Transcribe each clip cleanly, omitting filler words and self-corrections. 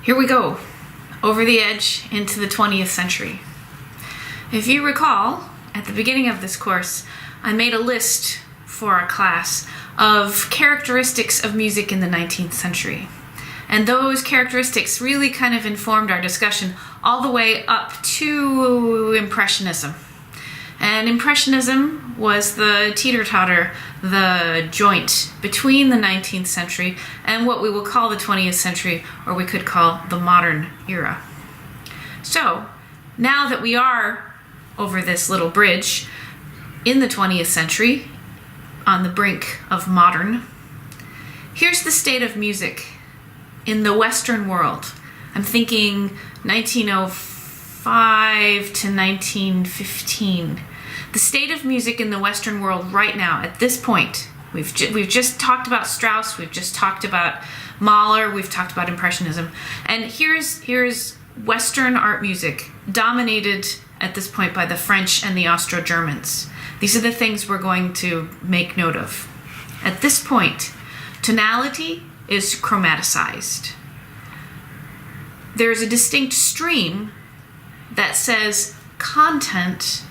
Here we go, over the edge into the 20th century. If you recall, at the beginning of this course, I made a list for our class of characteristics of music in the 19th century. And those characteristics really kind of informed our discussion all the way up to Impressionism. And Impressionism was the teeter-totter, the joint between the 19th century and what we will call the 20th century, or we could call the modern era. So, now that we are over this little bridge in the 20th century, on the brink of modern, here's the state of music in the Western world. I'm thinking 1905 to 1915. The state of music in the Western world right now, at this point, we've just talked about Strauss, we've just talked about Mahler, we've talked about Impressionism, and here's Western art music, dominated at this point by the French and the Austro-Germans. These are the things we're going to make note of. At this point, tonality is chromaticized. There is a distinct stream that says content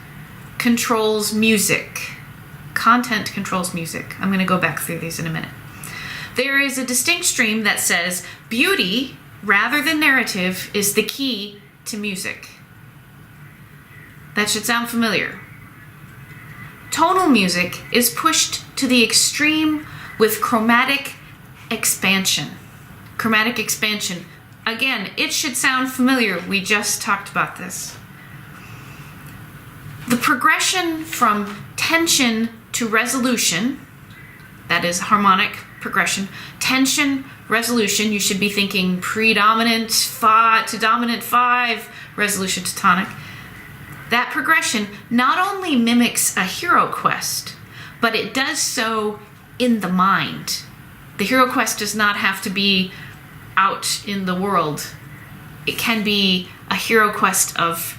controls music. Content controls music. I'm going to go back through these in a minute. There is a distinct stream that says beauty, rather than narrative, is the key to music. That should sound familiar. Tonal music is pushed to the extreme with chromatic expansion. Chromatic expansion. Again, it should sound familiar. We just talked about this. The progression from tension to resolution, that is harmonic progression, tension, resolution, you should be thinking predominant fa to dominant 5, resolution to tonic. That progression not only mimics a hero quest, but it does so in the mind. The hero quest does not have to be out in the world. It can be a hero quest of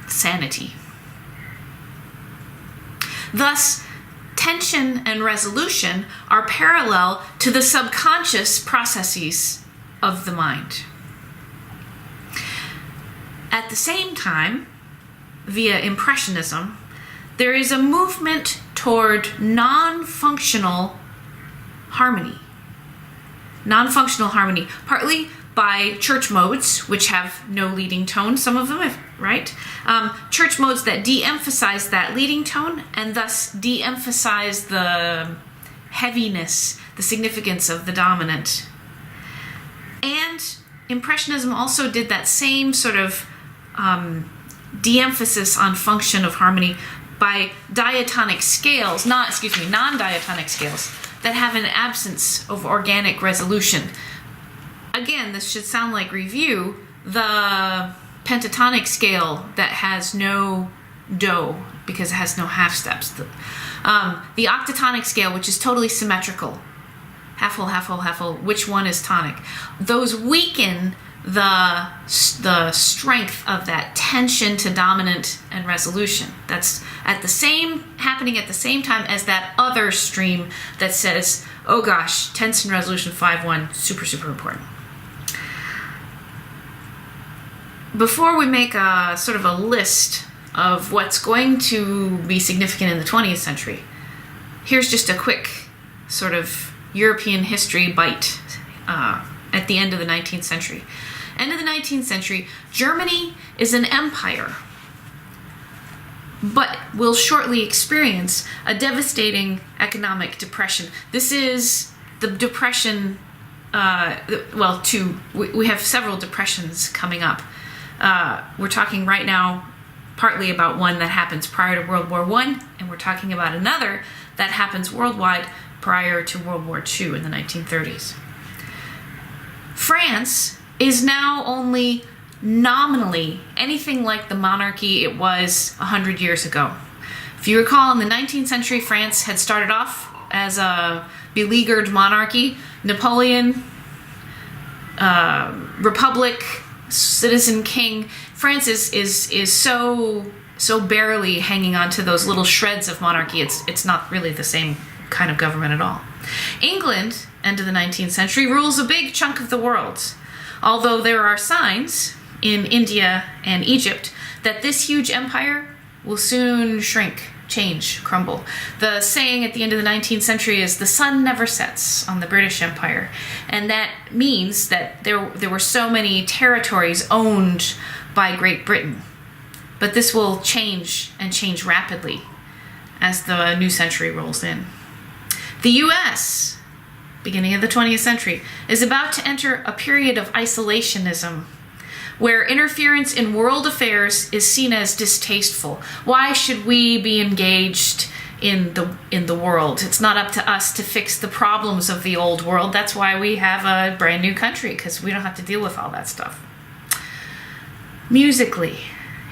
sanity. Thus, tension and resolution are parallel to the subconscious processes of the mind. At the same time, via Impressionism, there is a movement toward non-functional harmony. Non-functional harmony, partly by church modes, which have no leading tone, some of them, right? Church modes that de-emphasize that leading tone and thus de-emphasize the heaviness, the significance of the dominant. And Impressionism also did that same sort of de-emphasis on function of harmony by diatonic scales, non-diatonic scales that have an absence of organic resolution. Again, this should sound like review. The pentatonic scale that has no do because it has no half steps. The octatonic scale, which is totally symmetrical. Half whole, half whole, half whole. Which one is tonic? Those weaken the strength of that tension to dominant and resolution. That's happening at the same time as that other stream that says, oh gosh, tension resolution 5-1, super, super important. Before we make a sort of a list of what's going to be significant in the 20th century, here's just a quick sort of European history bite at the end of the 19th century. End of the 19th century, Germany is an empire, but will shortly experience a devastating economic depression. This is the depression, we have several depressions coming up. We're talking right now partly about one that happens prior to World War I, and we're talking about another that happens worldwide prior to World War II in the 1930s. France is now only nominally anything like the monarchy it was 100 years ago. If you recall, in the 19th century, France had started off as a beleaguered monarchy. Napoleon, republic, citizen king. France is so barely hanging on to those little shreds of monarchy. It's not really the same kind of government at all. England, end of the 19th century, rules a big chunk of the world. Although there are signs in India and Egypt that this huge empire will soon shrink, change, crumble. The saying at the end of the 19th century is the sun never sets on the British Empire. And that means that there were so many territories owned by Great Britain. But this will change, and change rapidly, as the new century rolls in. The US, beginning of the 20th century, is about to enter a period of isolationism, where interference in world affairs is seen as distasteful. Why should we be engaged in the world? It's not up to us to fix the problems of the old world. That's why we have a brand new country, because we don't have to deal with all that stuff. Musically,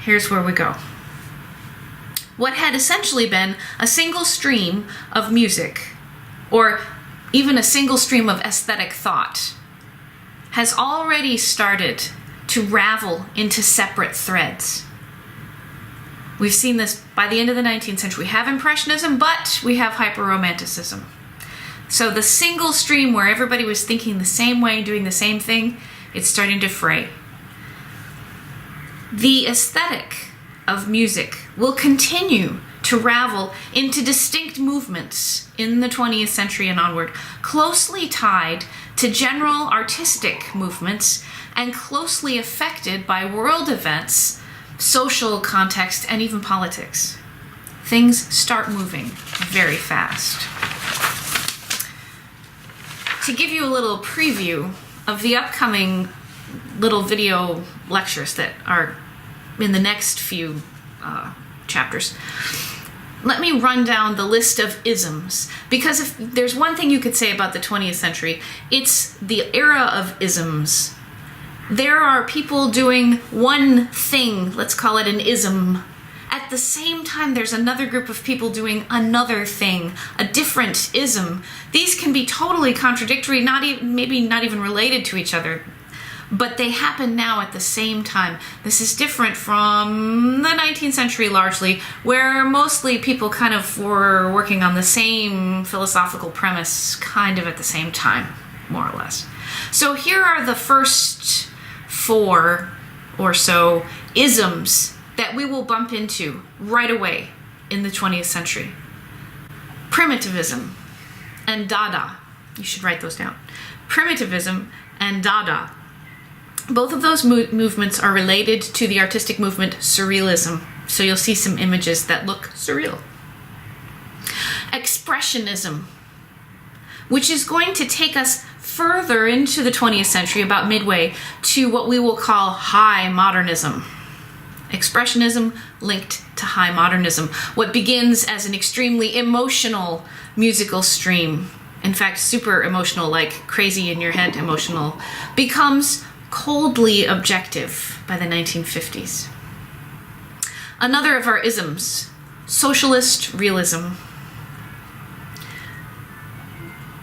here's where we go. What had essentially been a single stream of music, or even a single stream of aesthetic thought, has already started to ravel into separate threads. We've seen this by the end of the 19th century. We have Impressionism, but we have Hyperromanticism. So the single stream where everybody was thinking the same way, doing the same thing, it's starting to fray. The aesthetic of music will continue to ravel into distinct movements in the 20th century and onward, closely tied to general artistic movements and closely affected by world events, social context, and even politics. Things start moving very fast. To give you a little preview of the upcoming little video lectures that are in the next few chapters, let me run down the list of isms, because if there's one thing you could say about the 20th century, it's the era of isms. There are people doing one thing, let's call it an ism. At the same time, there's another group of people doing another thing, a different ism. These can be totally contradictory, maybe not even related to each other, but they happen now at the same time. This is different from the 19th century largely, where mostly people kind of were working on the same philosophical premise kind of at the same time, more or less. So here are the first 4 or so isms that we will bump into right away in the 20th century. Primitivism and Dada. You should write those down. Primitivism and Dada. Both of those movements are related to the artistic movement Surrealism, so you'll see some images that look surreal. Expressionism, which is going to take us further into the 20th century, about midway, to what we will call high modernism. Expressionism linked to high modernism. What begins as an extremely emotional musical stream, in fact super emotional, like crazy in your head emotional, becomes coldly objective by the 1950s. Another of our isms, socialist realism.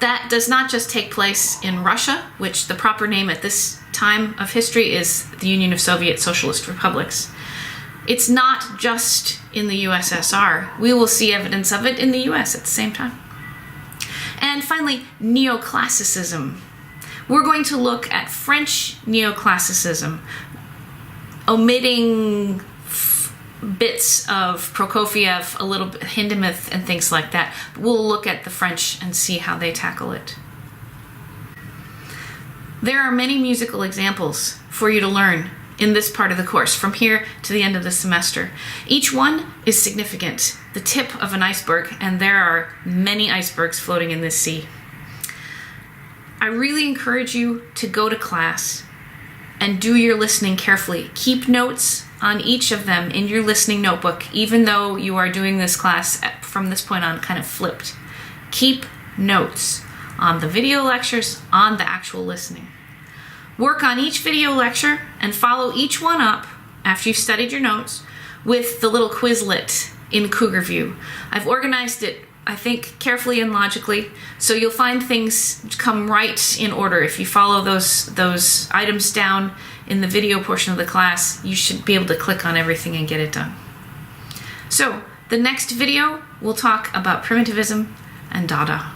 That does not just take place in Russia, which the proper name at this time of history is the Union of Soviet Socialist Republics. It's not just in the USSR. We will see evidence of it in the US at the same time. And finally, neoclassicism. We're going to look at French neoclassicism, omitting bits of Prokofiev, a little bit Hindemith, and things like that. We'll look at the French and see how they tackle it. There are many musical examples for you to learn in this part of the course, from here to the end of the semester. Each one is significant, the tip of an iceberg, and there are many icebergs floating in this sea. I really encourage you to go to class and do your listening carefully. Keep notes on each of them in your listening notebook, even though you are doing this class from this point on kind of flipped. Keep notes on the video lectures, on the actual listening. Work on each video lecture and follow each one up after you've studied your notes with the little Quizlet in Cougar View. I've organized it, I think, carefully and logically, so you'll find things come right in order. If you follow those items down in the video portion of the class, you should be able to click on everything and get it done. So, the next video, we'll talk about primitivism and Dada.